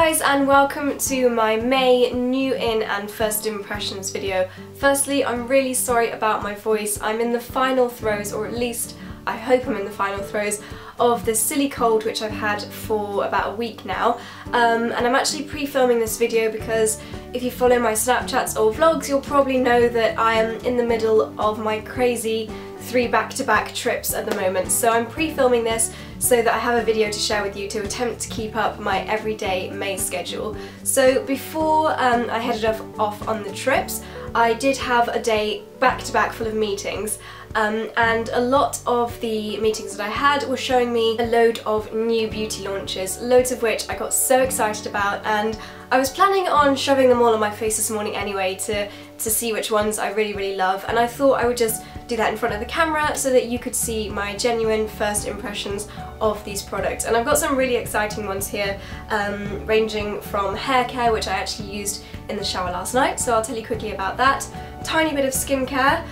guys, and welcome to my May new in and first impressions video. Firstly, I'm really sorry about my voice. I'm in the final throes, or at least I hope I'm in the final throes of this silly cold which I've had for about a week now. And I'm actually pre-filming this video because if you follow my Snapchats or vlogs, you'll probably know that I am in the middle of my crazy 3 back-to-back trips at the moment. So I'm pre-filming this so that I have a video to share with you to attempt to keep up my everyday May schedule. So before I headed off on the trips, I did have a day back-to-back full of meetings, and a lot of the meetings that I had were showing me a load of new beauty launches, loads of which I got so excited about, and I was planning on shoving them all on my face this morning anyway to see which ones I really love, and I thought I would just do that in front of the camera so that you could see my genuine first impressions of these products. And I've got some really exciting ones here, ranging from hair care, which I actually used in the shower last night, so I'll tell you quickly about that. Tiny bit of skincare,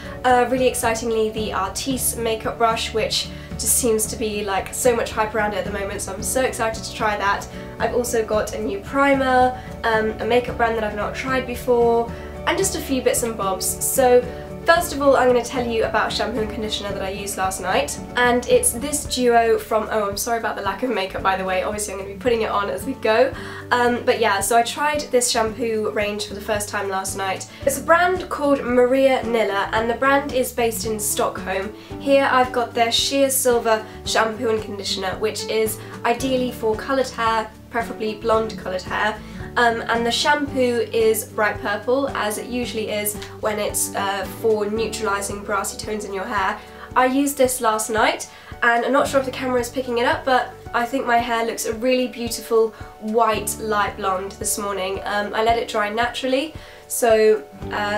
really excitingly the Artis Makeup Brush, which just seems to be like so much hype around it at the moment, so I'm so excited to try that. I've also got a new primer, a makeup brand that I've not tried before, and just a few bits and bobs. So first of all, I'm going to tell you about a shampoo and conditioner that I used last night, and it's this duo from, oh, I'm sorry about the lack of makeup by the way, obviously I'm going to be putting it on as we go, but yeah, so I tried this shampoo range for the first time last night. It's a brand called Nila, and the brand is based in Stockholm. Here I've got their sheer silver shampoo and conditioner, which is ideally for coloured hair, preferably blonde coloured hair. And the shampoo is bright purple, as it usually is when it's for neutralising brassy tones in your hair. I used this last night, and I'm not sure if the camera is picking it up, but I think my hair looks a really beautiful white light blonde this morning. I let it dry naturally, so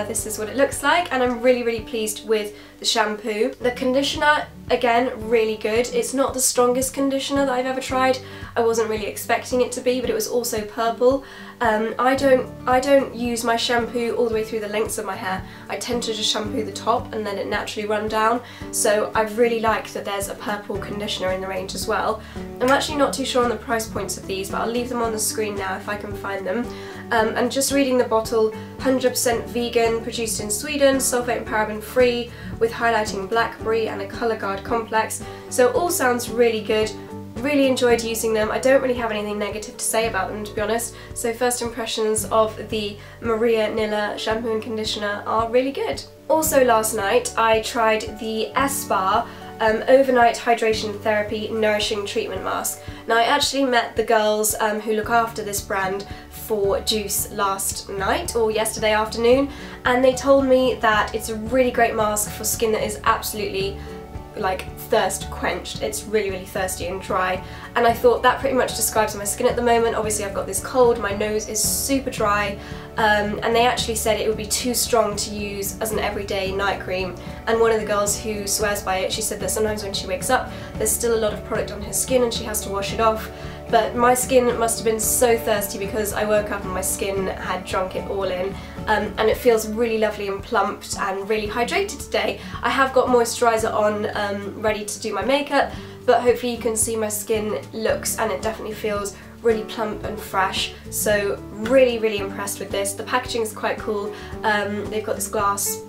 this is what it looks like, and I'm really pleased with the shampoo. The conditioner, again, really good. It's not the strongest conditioner that I've ever tried. I wasn't really expecting it to be, but it was also purple. I don't use my shampoo all the way through the lengths of my hair. I tend to just shampoo the top and let it naturally run down, so I really like that there's a purple conditioner in the range as well. I'm actually not too sure on the price points of these, but I'll leave them on the screen now if I can find them. And just reading the bottle, 100% vegan, produced in Sweden, sulfate and paraben free, with highlighting blackberry and a colour guard complex. So it all sounds really good. Really enjoyed using them. I don't really have anything negative to say about them, to be honest. So first impressions of the Nila shampoo and conditioner are really good. Also last night I tried the Sbar Overnight Hydration Therapy Nourishing Treatment Mask. Now I actually met the girls who look after this brand for Juice last night or yesterday afternoon, and they told me that it's a really great mask for skin that is absolutely like thirst quenched. It's really thirsty and dry, and I thought that pretty much describes my skin at the moment. Obviously I've got this cold, my nose is super dry, and they actually said it would be too strong to use as an everyday night cream, and one of the girls who swears by it, she said that sometimes when she wakes up there's still a lot of product on her skin and she has to wash it off. But my skin must have been so thirsty because I woke up and my skin had drunk it all in, and it feels really lovely and plumped and really hydrated today. I have got moisturiser on, ready to do my makeup, but hopefully you can see my skin looks, and it definitely feels really plump and fresh. So really impressed with this. The packaging is quite cool. They've got this glass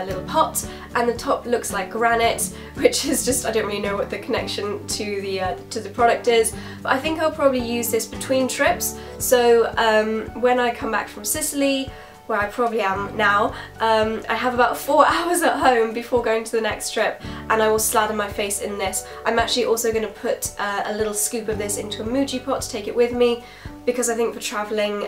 little pot, and the top looks like granite, which is just, I don't really know what the connection to the product is, but I think I'll probably use this between trips. So when I come back from Sicily, where I probably am now, I have about 4 hours at home before going to the next trip, and I will slather my face in this. I'm actually also going to put a little scoop of this into a Muji pot to take it with me, because I think for travelling,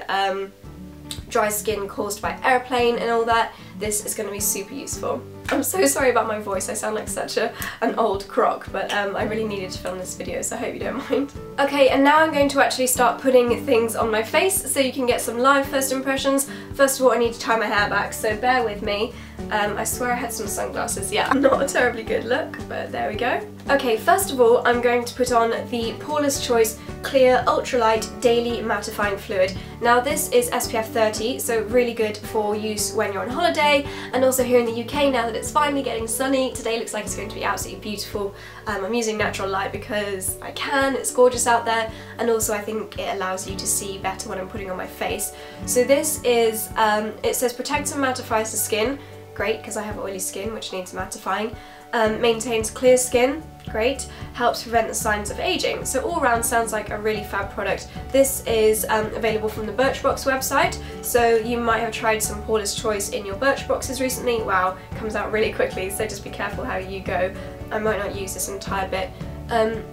dry skin caused by airplane and all that, this is going to be super useful. I'm so sorry about my voice, I sound like such an old crock, but I really needed to film this video, so I hope you don't mind. Okay, and now I'm going to actually start putting things on my face so you can get some live first impressions. First of all, I need to tie my hair back, so bear with me. I swear I had some sunglasses. Yeah, not a terribly good look, but there we go. Okay, first of all, I'm going to put on the Paulas Choice Clear Ultralight Daily Mattifying Fluid. Now this is SPF 30, so really good for use when you're on holiday today, and also here in the UK now that it's finally getting sunny. Today looks like it's going to be absolutely beautiful. I'm using natural light because I can, it's gorgeous out there, and also I think it allows you to see better when I'm putting on my face. So this is, it says protects and mattifies the skin, great because I have oily skin which needs mattifying, maintains clear skin, great, helps prevent the signs of aging. So all round sounds like a really fab product. This is available from the Birchbox website, so you might have tried some Paulas Choice in your Birchboxes recently. Wow, comes out really quickly, so just be careful how you go. I might not use this entire bit.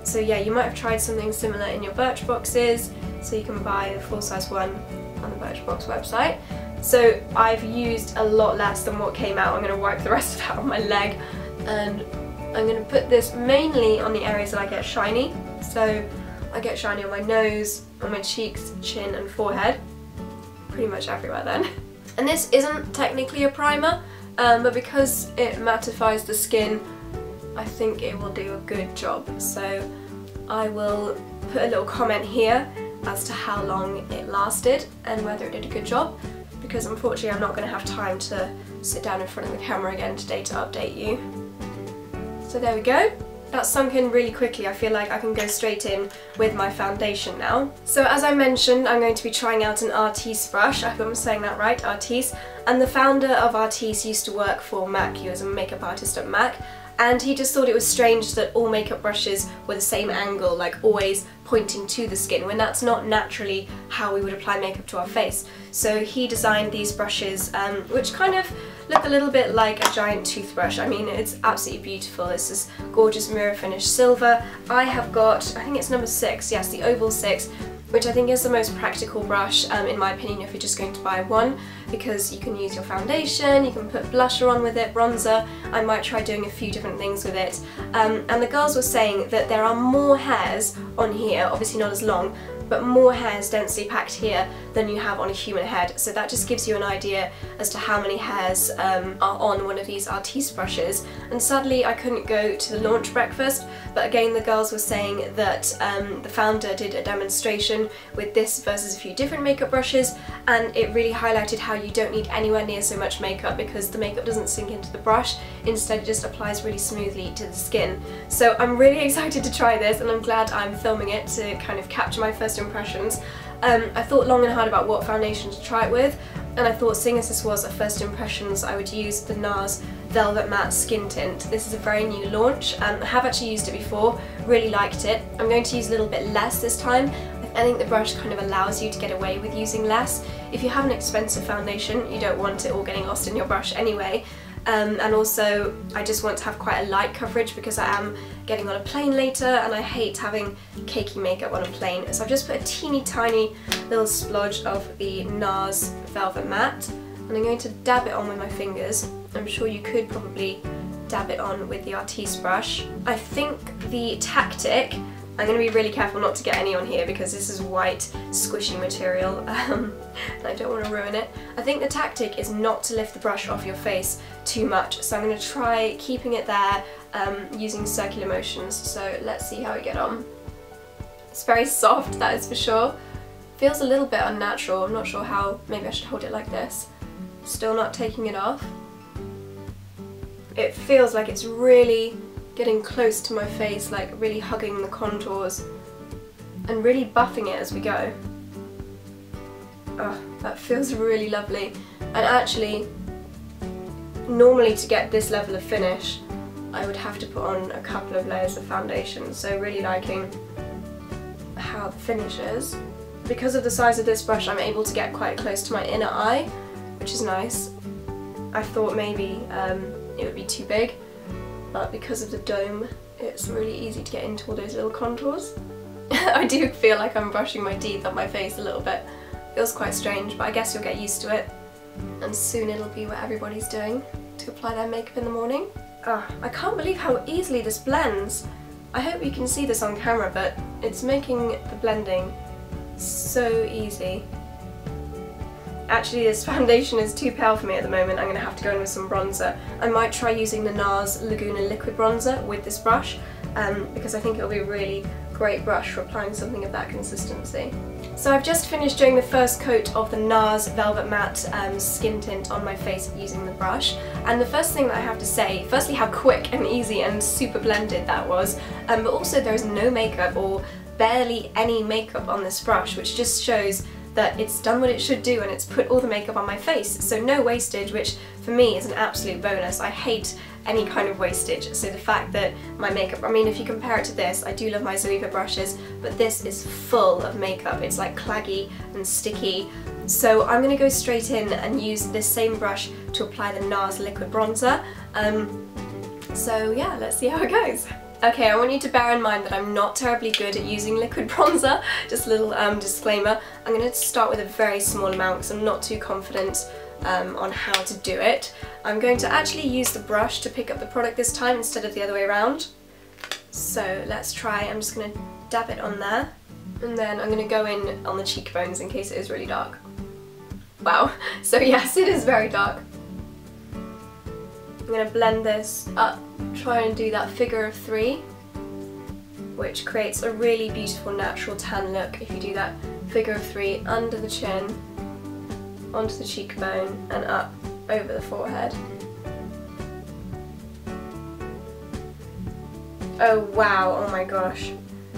So yeah, you might have tried something similar in your Birchboxes, so you can buy the full-size one on the Birchbox website. So I've used a lot less than what came out. I'm going to wipe the rest of that on my leg, and I'm going to put this mainly on the areas that I get shiny. So I get shiny on my nose, on my cheeks, chin and forehead. Pretty much everywhere then. And this isn't technically a primer, but because it mattifies the skin, I think it will do a good job. So I will put a little comment here as to how long it lasted and whether it did a good job, because unfortunately I'm not going to have time to sit down in front of the camera again today to update you. So there we go. That's sunk in really quickly. I feel like I can go straight in with my foundation now. So as I mentioned, I'm going to be trying out an Artis brush. I hope I'm saying that right, Artis. And the founder of Artis used to work for MAC. He was a makeup artist at MAC. And he just thought it was strange that all makeup brushes were the same angle, like always pointing to the skin, when that's not naturally how we would apply makeup to our face. So he designed these brushes, which kind of look a little bit like a giant toothbrush. I mean, it's absolutely beautiful. It's this gorgeous mirror finish silver. I have got, I think it's number 6, yes, the oval 6, which I think is the most practical brush, in my opinion, if you're just going to buy one, because you can use your foundation, you can put blusher on with it, bronzer. I might try doing a few different things with it. And the girls were saying that there are more hairs on here, obviously not as long, but more hairs densely packed here than you have on a human head. So that just gives you an idea as to how many hairs are on one of these Artis brushes. And sadly I couldn't go to the launch breakfast, but again the girls were saying that the founder did a demonstration with this versus a few different makeup brushes, and it really highlighted how you don't need anywhere near so much makeup because the makeup doesn't sink into the brush, instead it just applies really smoothly to the skin. So I'm really excited to try this, and I'm glad I'm filming it to kind of capture my first impressions. I thought long and hard about what foundation to try it with, and I thought, seeing as this was a first impressions, I would use the NARS Velvet Matte Skin Tint. This is a very new launch. I have actually used it before, really liked it. I'm going to use a little bit less this time. I think the brush kind of allows you to get away with using less. If you have an expensive foundation, you don't want it all getting lost in your brush anyway. And also I just want to have quite a light coverage because I am getting on a plane later and I hate having cakey makeup on a plane. So I've just put a teeny tiny little splodge of the NARS Velvet Matte, and I'm going to dab it on with my fingers. I'm sure you could probably dab it on with the Artis brush. I think the tactic, I'm going to be really careful not to get any on here because this is white squishy material and I don't want to ruin it. I think the tactic is not to lift the brush off your face too much, so I'm going to try keeping it there using circular motions. So let's see how we get on. It's very soft, that is for sure. Feels a little bit unnatural. I'm not sure how. Maybe I should hold it like this. Still not taking it off. It feels like it's really getting close to my face, like really hugging the contours and really buffing it as we go. Oh, that feels really lovely. And actually, normally to get this level of finish, I would have to put on a couple of layers of foundation, so really liking how the finish is. Because of the size of this brush, I'm able to get quite close to my inner eye, which is nice. I thought maybe it would be too big, but because of the dome, it's really easy to get into all those little contours. I do feel like I'm brushing my teeth up my face a little bit. Feels quite strange, but I guess you'll get used to it. And soon it'll be what everybody's doing to apply their makeup in the morning. Oh, I can't believe how easily this blends. I hope you can see this on camera, but it's making the blending so easy. Actually, this foundation is too pale for me at the moment. I'm going to have to go in with some bronzer. I might try using the NARS Laguna Liquid Bronzer with this brush because I think it'll be a really great brush for applying something of that consistency. So I've just finished doing the first coat of the NARS Velvet Matte skin tint on my face using the brush, and the first thing that I have to say, firstly how quick and easy and super blended that was, but also there is no makeup or barely any makeup on this brush, which just shows that it's done what it should do and it's put all the makeup on my face, so no wastage, which for me is an absolute bonus. I hate any kind of wastage, so the fact that my makeup, I mean if you compare it to this, I do love my Zoeva brushes, but this is full of makeup. It's like claggy and sticky, so I'm going to go straight in and use this same brush to apply the NARS liquid bronzer. So yeah, let's see how it goes. Okay, I want you to bear in mind that I'm not terribly good at using liquid bronzer, just a little disclaimer. I'm going to start with a very small amount because I'm not too confident on how to do it. I'm going to actually use the brush to pick up the product this time instead of the other way around. So let's try. I'm just going to dab it on there, and then I'm going to go in on the cheekbones in case it is really dark. Wow, so yes, it is very dark. I'm going to blend this up, try and do that figure of 3, which creates a really beautiful natural tan look if you do that figure of 3 under the chin, onto the cheekbone and up over the forehead. Oh wow, oh my gosh,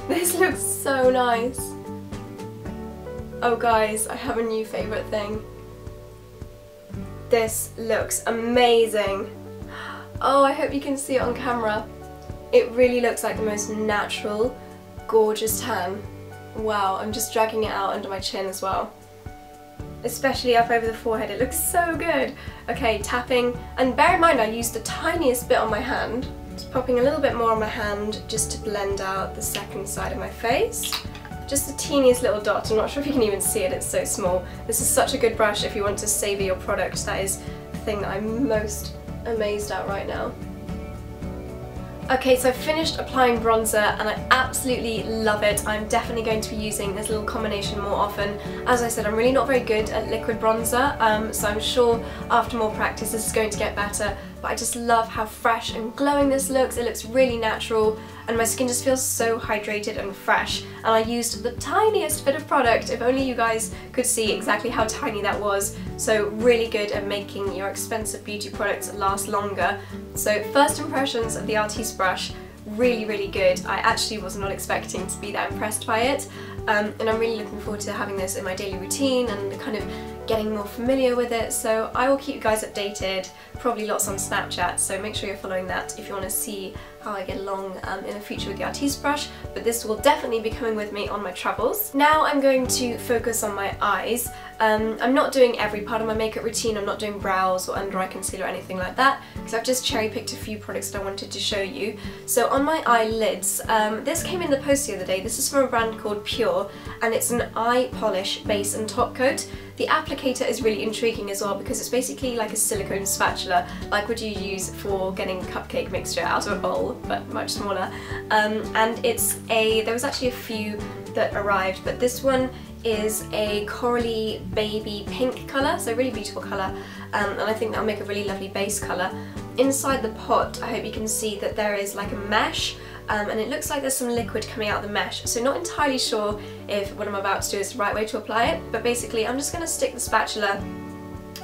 this looks so nice. Oh guys, I have a new favourite thing. This looks amazing. Oh, I hope you can see it on camera. It really looks like the most natural, gorgeous tan. Wow, I'm just dragging it out under my chin as well. Especially up over the forehead, it looks so good. Okay, tapping, and bear in mind I used the tiniest bit on my hand. Just popping a little bit more on my hand just to blend out the second side of my face. Just the teeniest little dot, I'm not sure if you can even see it, it's so small. This is such a good brush if you want to savour your product. That is the thing that I'm most amazed at right now. Okay, so I've finished applying bronzer and I absolutely love it. I'm definitely going to be using this little combination more often. As I said, I'm really not very good at liquid bronzer, so I'm sure after more practice this is going to get better, but I just love how fresh and glowing this looks. It looks really natural and my skin just feels so hydrated and fresh, and I used the tiniest bit of product. If only you guys could see exactly how tiny that was. So really good at making your expensive beauty products last longer. So first impressions of the Artis brush, really, really good. I actually was not expecting to be that impressed by it, and I'm really looking forward to having this in my daily routine and kind of getting more familiar with it. So I will keep you guys updated, probably lots on Snapchat, so make sure you're following that if you want to see how I get along in the future with the Artis brush, but this will definitely be coming with me on my travels. Now I'm going to focus on my eyes. I'm not doing every part of my makeup routine, I'm not doing brows or under eye concealer or anything like that, because I've just cherry picked a few products that I wanted to show you. So on my eyelids, this came in the post the other day. This is from a brand called Pure, and it's an eye polish base and top coat. The applicator is really intriguing as well because it's basically like a silicone spatula, like what you use for getting cupcake mixture out of a bowl, but much smaller. And there was actually a few that arrived, but this one is a corally baby pink colour, so really beautiful colour, and I think that'll make a really lovely base colour. Inside the pot, I hope you can see that there is like a mesh, and it looks like there's some liquid coming out of the mesh, so not entirely sure if what I'm about to do is the right way to apply it, but basically I'm just going to stick the spatula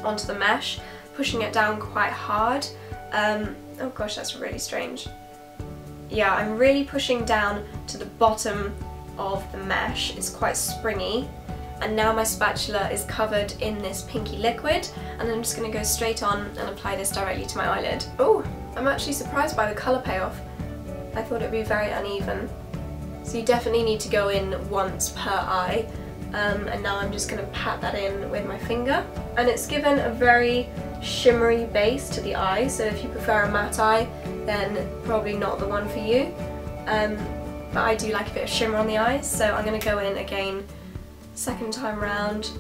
onto the mesh, pushing it down quite hard. Oh gosh, that's really strange. Yeah, I'm really pushing down to the bottom of the mesh. It's quite springy, and now my spatula is covered in this pinky liquid, and I'm just going to go straight on and apply this directly to my eyelid. Oh, I'm actually surprised by the colour payoff. I thought it would be very uneven. So you definitely need to go in once per eye, and now I'm just going to pat that in with my finger, and it's given a very shimmery base to the eye, so if you prefer a matte eye then probably not the one for you, but I do like a bit of shimmer on the eyes, so I'm going to go in again second time round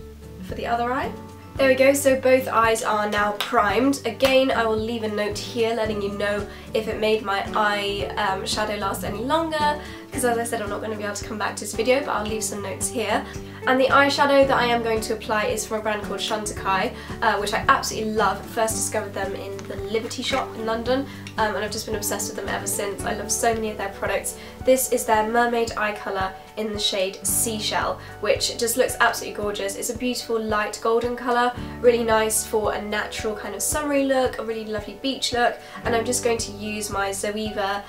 for the other eye. There we go, so both eyes are now primed. Again, I will leave a note here letting you know if it made my eye shadow last any longer, because as I said I'm not going to be able to come back to this video, but I'll leave some notes here. And the eyeshadow that I am going to apply is from a brand called Chantecaille, which I absolutely love. First discovered them in the Liberty shop in London, and I've just been obsessed with them ever since. I love so many of their products. This is their Mermaid Eye Colour in the shade Seashell, which just looks absolutely gorgeous. It's a beautiful light golden colour, really nice for a natural kind of summery look, a really lovely beach look, and I'm just going to use my Zoeva,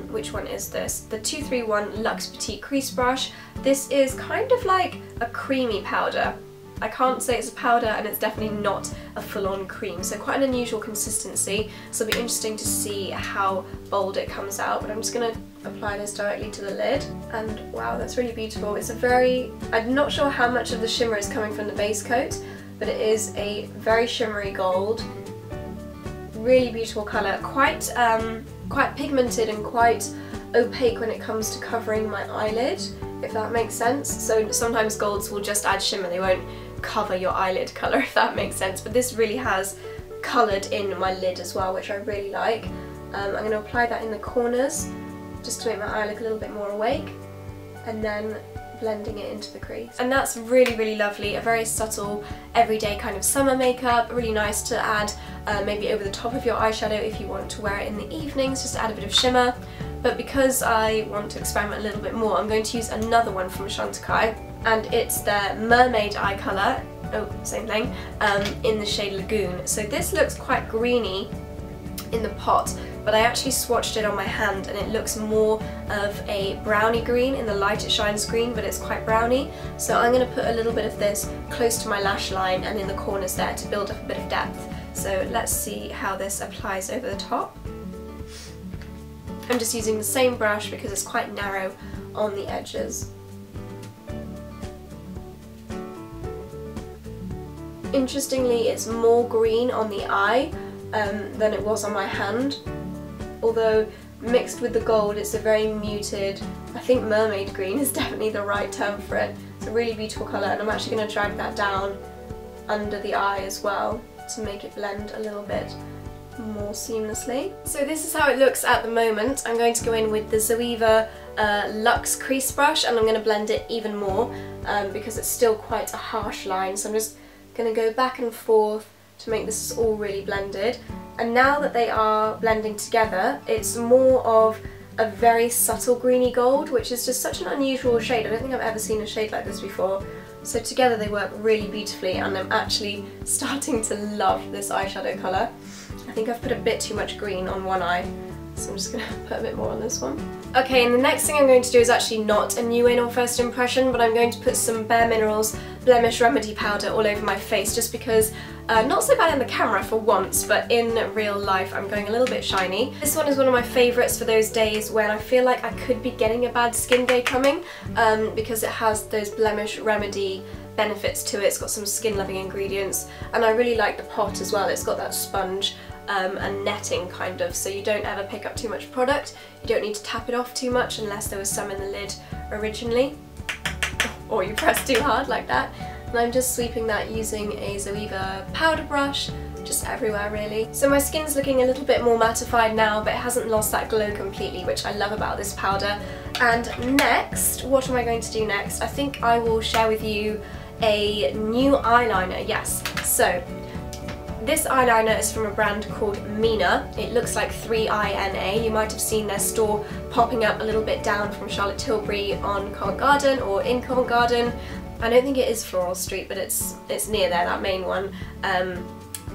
which one is this? The 231 Luxe Petite Crease Brush. This is kind of like a creamy powder. I can't say it's a powder, and it's definitely not a full-on cream, so quite an unusual consistency, so it'll be interesting to see how bold it comes out. But I'm just going to apply this directly to the lid, and wow, that's really beautiful. It's a very, I'm not sure how much of the shimmer is coming from the base coat, but it is a very shimmery gold, really beautiful colour, quite pigmented and quite opaque when it comes to covering my eyelid, if that makes sense. So sometimes golds will just add shimmer, they won't cover your eyelid colour, if that makes sense, but this really has coloured in my lid as well, which I really like. I'm going to apply that in the corners just to make my eye look a little bit more awake, and then blending it into the crease. And that's really, really lovely, a very subtle everyday kind of summer makeup, really nice to add maybe over the top of your eyeshadow if you want to wear it in the evenings, just to add a bit of shimmer. But because I want to experiment a little bit more, I'm going to use another one from Chantecaille, and it's their Mermaid Eye Colour, oh, same thing, in the shade Lagoon. So this looks quite greeny in the pot, but I actually swatched it on my hand and it looks more of a browny green. In the light it shines green, but it's quite browny. So I'm going to put a little bit of this close to my lash line and in the corners there to build up a bit of depth. So let's see how this applies over the top. I'm just using the same brush because it's quite narrow on the edges. Interestingly, it's more green on the eye than it was on my hand, although mixed with the gold it's a very muted, I think mermaid green is definitely the right term for it. It's a really beautiful colour, and I'm actually going to drag that down under the eye as well to make it blend a little bit more seamlessly. So this is how it looks at the moment. I'm going to go in with the Zoeva Luxe Crease Brush, and I'm going to blend it even more because it's still quite a harsh line, so I'm just going to go back and forth to make this all really blended. And now that they are blending together, it's more of a very subtle greeny gold, which is just such an unusual shade. I don't think I've ever seen a shade like this before. So together they work really beautifully, and I'm actually starting to love this eyeshadow colour. I think I've put a bit too much green on one eye, so I'm just going to put a bit more on this one. Okay, and the next thing I'm going to do is actually not a new in or first impression, but I'm going to put some Bare Minerals Blemish Remedy powder all over my face, just because, not so bad in the camera for once, but in real life I'm going a little bit shiny. This one is one of my favourites for those days when I feel like I could be getting a bad skin day coming, because it has those Blemish Remedy benefits to it. It's got some skin loving ingredients, and I really like the pot as well. It's got that sponge and netting kind of, so you don't ever pick up too much product. You don't need to tap it off too much unless there was some in the lid originally, or you press too hard like that. And I'm just sweeping that using a Zoeva powder brush, just everywhere really. So my skin's looking a little bit more mattified now, but it hasn't lost that glow completely, which I love about this powder. And next, what am I going to do next? I think I will share with you a new eyeliner, yes. So this eyeliner is from a brand called Minah. It looks like 3INA. You might have seen their store popping up a little bit down from Charlotte Tilbury on Covent Garden, or in Covent Garden. I don't think it is Floral Street, but it's near there, that main one.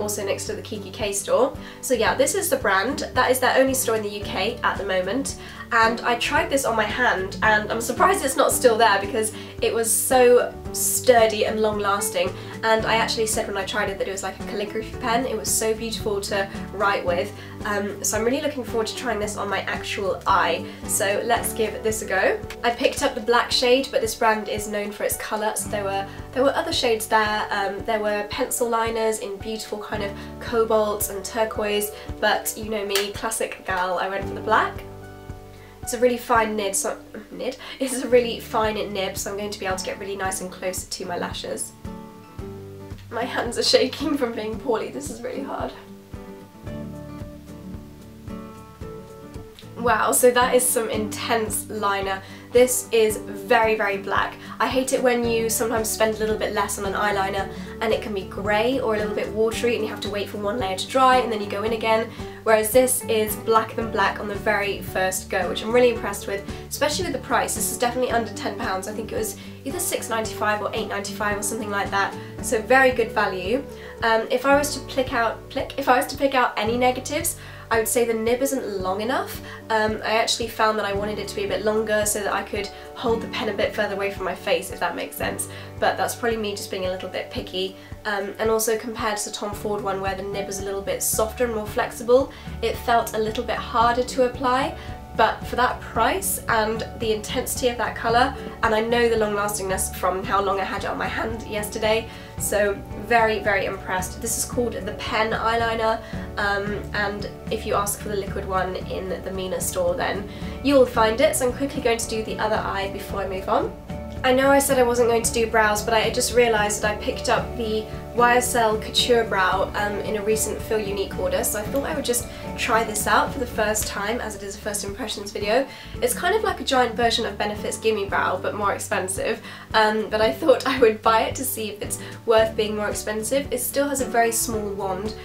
Also next to the Kiki K store. So yeah, this is the brand. That is their only store in the UK at the moment, and I tried this on my hand and I'm surprised it's not still there because it was so sturdy and long lasting, and I actually said when I tried it that it was like a calligraphy pen. It was so beautiful to write with, so I'm really looking forward to trying this on my actual eye. So let's give this a go. I picked up the black shade, but this brand is known for its colour, so there were other shades there. There were pencil liners in beautiful kind of cobalt and turquoise, but you know me, classic gal, I went for the black. It's a really fine nib, so it's a really fine nib, so I'm going to be able to get really nice and close to my lashes. My hands are shaking from being poorly, this is really hard. Wow, so that is some intense liner. This is very, very black. I hate it when you sometimes spend a little bit less on an eyeliner and it can be grey or a little bit watery and you have to wait for one layer to dry and then you go in again. Whereas this is blacker than black on the very first go, which I'm really impressed with, especially with the price. This is definitely under £10. I think it was either £6.95 or £8.95 or something like that. So very good value. If I was to pick out any negatives, I would say the nib isn't long enough. I actually found that I wanted it to be a bit longer so that I could hold the pen a bit further away from my face, if that makes sense. But that's probably me just being a little bit picky. And also compared to the Tom Ford one where the nib is a little bit softer and more flexible, it felt a little bit harder to apply. But for that price and the intensity of that colour, and I know the long lastingness from how long I had it on my hand yesterday, so very, very impressed. This is called the Pen eyeliner, and if you ask for the liquid one in the Minah store then you'll find it. So I'm quickly going to do the other eye before I move on. I know I said I wasn't going to do brows, but I just realised that I picked up the YSL Couture Brow in a recent Feel Unique order, so I thought I would just try this out for the first time, as it is a first impressions video. It's kind of like a giant version of Benefit's Gimme Brow, but more expensive, but I thought I would buy it to see if it's worth being more expensive. It still has a very small wand,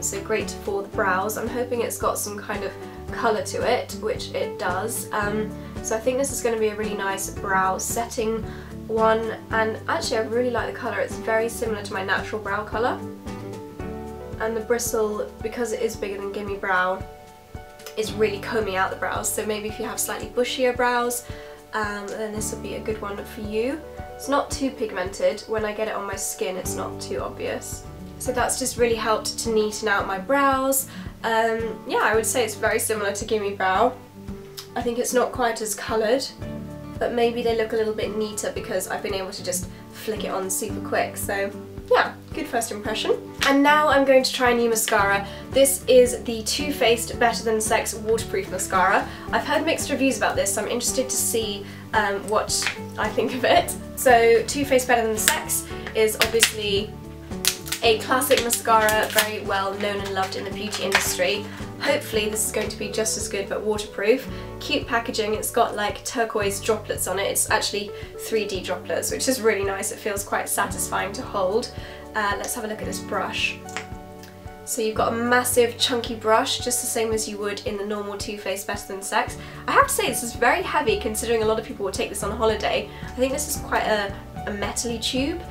so great for the brows. I'm hoping it's got some kind of colour to it, which it does. So I think this is going to be a really nice brow setting one, and actually I really like the colour. It's very similar to my natural brow colour, and the bristle, because it is bigger than Gimme Brow, is really combing out the brows. So maybe if you have slightly bushier brows, then this would be a good one for you. It's not too pigmented. When I get it on my skin it's not too obvious. So that's just really helped to neaten out my brows. Yeah, I would say it's very similar to Gimme Brow. I think it's not quite as coloured, but maybe they look a little bit neater because I've been able to just flick it on super quick. So yeah, good first impression. And now I'm going to try a new mascara. This is the Too Faced Better Than Sex Waterproof Mascara. I've heard mixed reviews about this, so I'm interested to see what I think of it. So Too Faced Better Than Sex is obviously a classic mascara, very well known and loved in the beauty industry. Hopefully this is going to be just as good but waterproof. Cute packaging, it's got like turquoise droplets on it. It's actually 3D droplets, which is really nice. It feels quite satisfying to hold. Let's have a look at this brush. So you've got a massive chunky brush, just the same as you would in the normal Too Faced Better Than Sex. I have to say this is very heavy considering a lot of people would take this on holiday. I think this is quite a metally tube,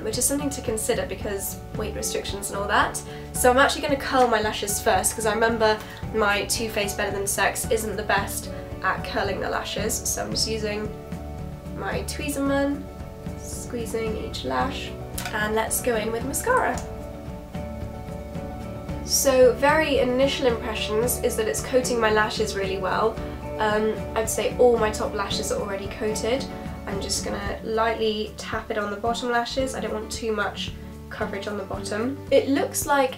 which is something to consider because weight restrictions and all that. So I'm actually going to curl my lashes first because I remember my Too Faced Better Than Sex isn't the best at curling the lashes. So I'm just using my Tweezerman, squeezing each lash, and let's go in with mascara. So very initial impressions is that it's coating my lashes really well. I'd say all my top lashes are already coated. I'm just going to lightly tap it on the bottom lashes. I don't want too much coverage on the bottom. It looks like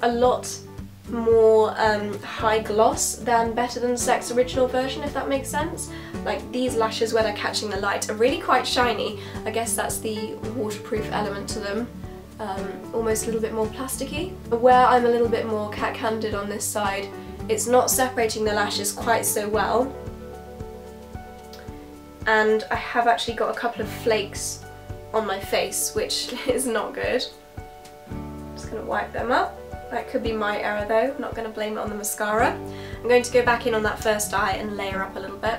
a lot more high gloss than Better Than Sex original version, if that makes sense. Like these lashes where they're catching the light are really quite shiny. I guess that's the waterproof element to them. Almost a little bit more plasticky. Where I'm a little bit more cat-handed on this side, it's not separating the lashes quite so well. And I have actually got a couple of flakes on my face, which is not good. I'm just going to wipe them up. That could be my error though, I'm not going to blame it on the mascara. I'm going to go back in on that first eye and layer up a little bit.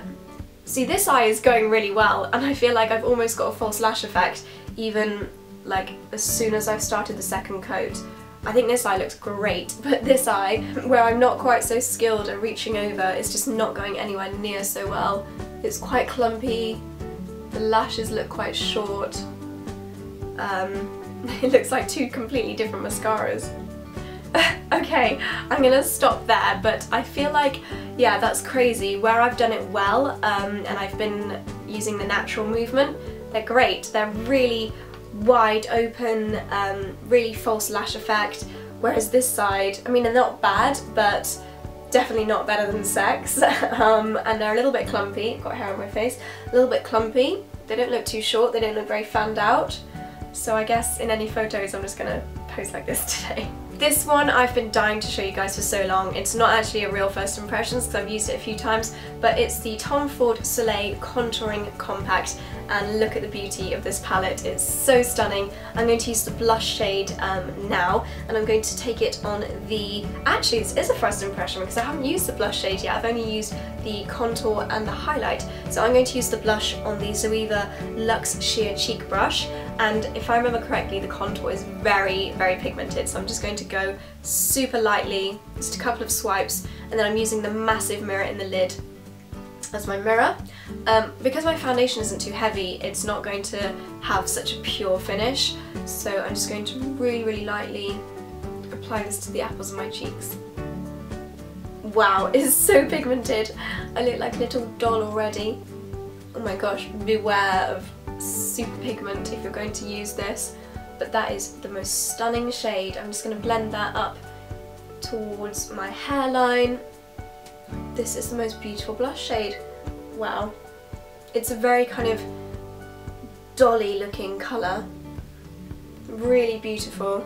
See, this eye is going really well, and I feel like I've almost got a false lash effect, even like as soon as I've started the second coat. I think this eye looks great, but this eye, where I'm not quite so skilled at reaching over, is just not going anywhere near so well. It's quite clumpy, the lashes look quite short. It looks like two completely different mascaras. Okay, I'm gonna stop there, but I feel like, yeah, that's crazy. Where I've done it well, and I've been using the natural movement, they're great. They're really wide open, really false lash effect, whereas this side, I mean, they're not bad, but definitely not Better Than Sex, and they're a little bit clumpy. I've got hair on my face, a little bit clumpy. They don't look too short, they don't look very fanned out, so I guess in any photos I'm just gonna pose like this today. This one I've been dying to show you guys for so long. It's not actually a real first impressions because I've used it a few times, but it's the Tom Ford Soleil Contouring Compact, and look at the beauty of this palette. It's so stunning. I'm going to use the blush shade now, and I'm going to take it on the... Actually, this is a first impression because I haven't used the blush shade yet. I've only used the contour and the highlight. So I'm going to use the blush on the Zoeva Luxe Sheer Cheek Brush, and if I remember correctly, the contour is very, very pigmented, so I'm just going to go super lightly, just a couple of swipes, and then I'm using the massive mirror in the lid as my mirror. Because my foundation isn't too heavy, it's not going to have such a pure finish, so I'm just going to really, really lightly apply this to the apples of my cheeks. Wow, it's so pigmented. I look like a little doll already. Oh my gosh, beware of super pigment if you're going to use this, but that is the most stunning shade. I'm just going to blend that up towards my hairline. This is the most beautiful blush shade. Wow. It's a very kind of dolly looking colour. Really beautiful.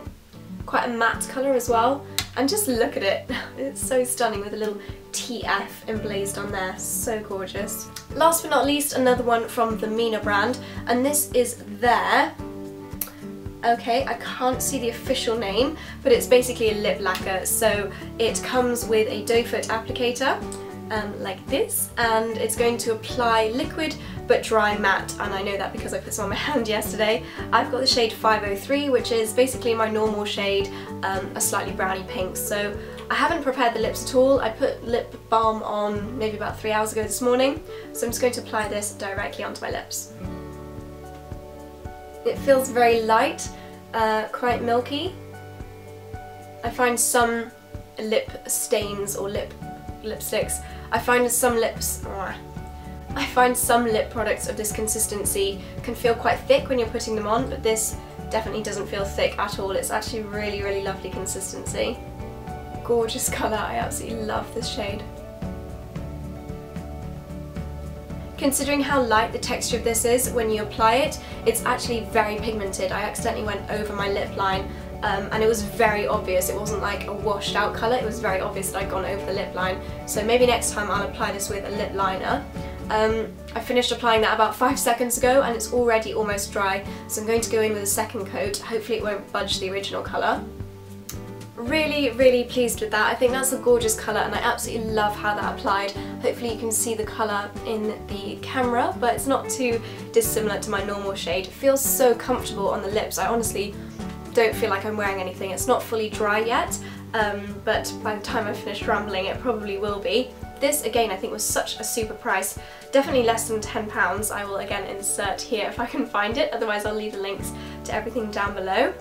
Quite a matte colour as well. And just look at it. It's so stunning with a little TF emblazed on there. So gorgeous. Last but not least, another one from the Minah brand, and this is their... Okay, I can't see the official name, but it's basically a lip lacquer. So it comes with a doe foot applicator, like this, and it's going to apply liquid but dry matte, and I know that because I put some on my hand yesterday. I've got the shade 503, which is basically my normal shade, a slightly browny pink. So I haven't prepared the lips at all. I put lip balm on maybe about 3 hours ago this morning, so I'm just going to apply this directly onto my lips. It feels very light, quite milky. I find some lip stains or lipsticks. I find some lip products of this consistency can feel quite thick when you're putting them on, but this definitely doesn't feel thick at all. It's actually really, really lovely consistency. Gorgeous colour. I absolutely love this shade. Considering how light the texture of this is when you apply it, it's actually very pigmented. I accidentally went over my lip line and it was very obvious. It wasn't like a washed out colour, it was very obvious that I'd gone over the lip line. So maybe next time I'll apply this with a lip liner. I finished applying that about 5 seconds ago and it's already almost dry, so I'm going to go in with a second coat. Hopefully it won't budge the original colour. Really, really pleased with that. I think that's a gorgeous colour and I absolutely love how that applied. Hopefully you can see the colour in the camera, but it's not too dissimilar to my normal shade. It feels so comfortable on the lips. I honestly don't feel like I'm wearing anything. It's not fully dry yet, but by the time I finish rambling it probably will be. This again I think was such a super price, definitely less than £10. I will again insert here if I can find it, otherwise I'll leave the links to everything down below.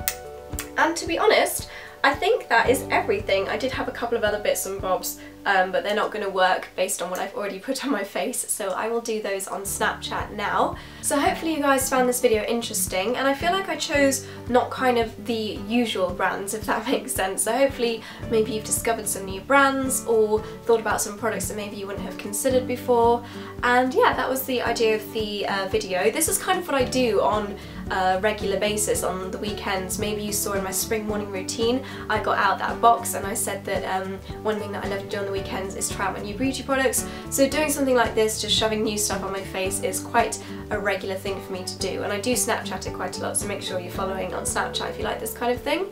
And to be honest, I think that is everything. I did have a couple of other bits and bobs, but they're not going to work based on what I've already put on my face, so I will do those on Snapchat now. So hopefully you guys found this video interesting, and I feel like I chose not kind of the usual brands, if that makes sense. So hopefully maybe you've discovered some new brands or thought about some products that maybe you wouldn't have considered before. And yeah, that was the idea of the video. This is kind of what I do on a regular basis on the weekends. Maybe you saw in my spring morning routine I got out that box and I said that one thing that I love to do on the weekends is try out my new beauty products. So doing something like this, just shoving new stuff on my face, is quite a regular thing for me to do, and I do Snapchat it quite a lot, so make sure you're following on Snapchat if you like this kind of thing.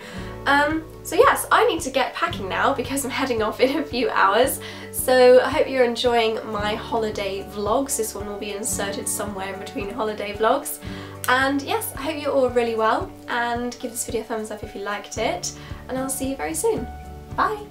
So yes, I need to get packing now because I'm heading off in a few hours. So I hope you're enjoying my holiday vlogs. This one will be inserted somewhere in between holiday vlogs. And yes, I hope you're all really well, and give this video a thumbs up if you liked it, and I'll see you very soon. Bye!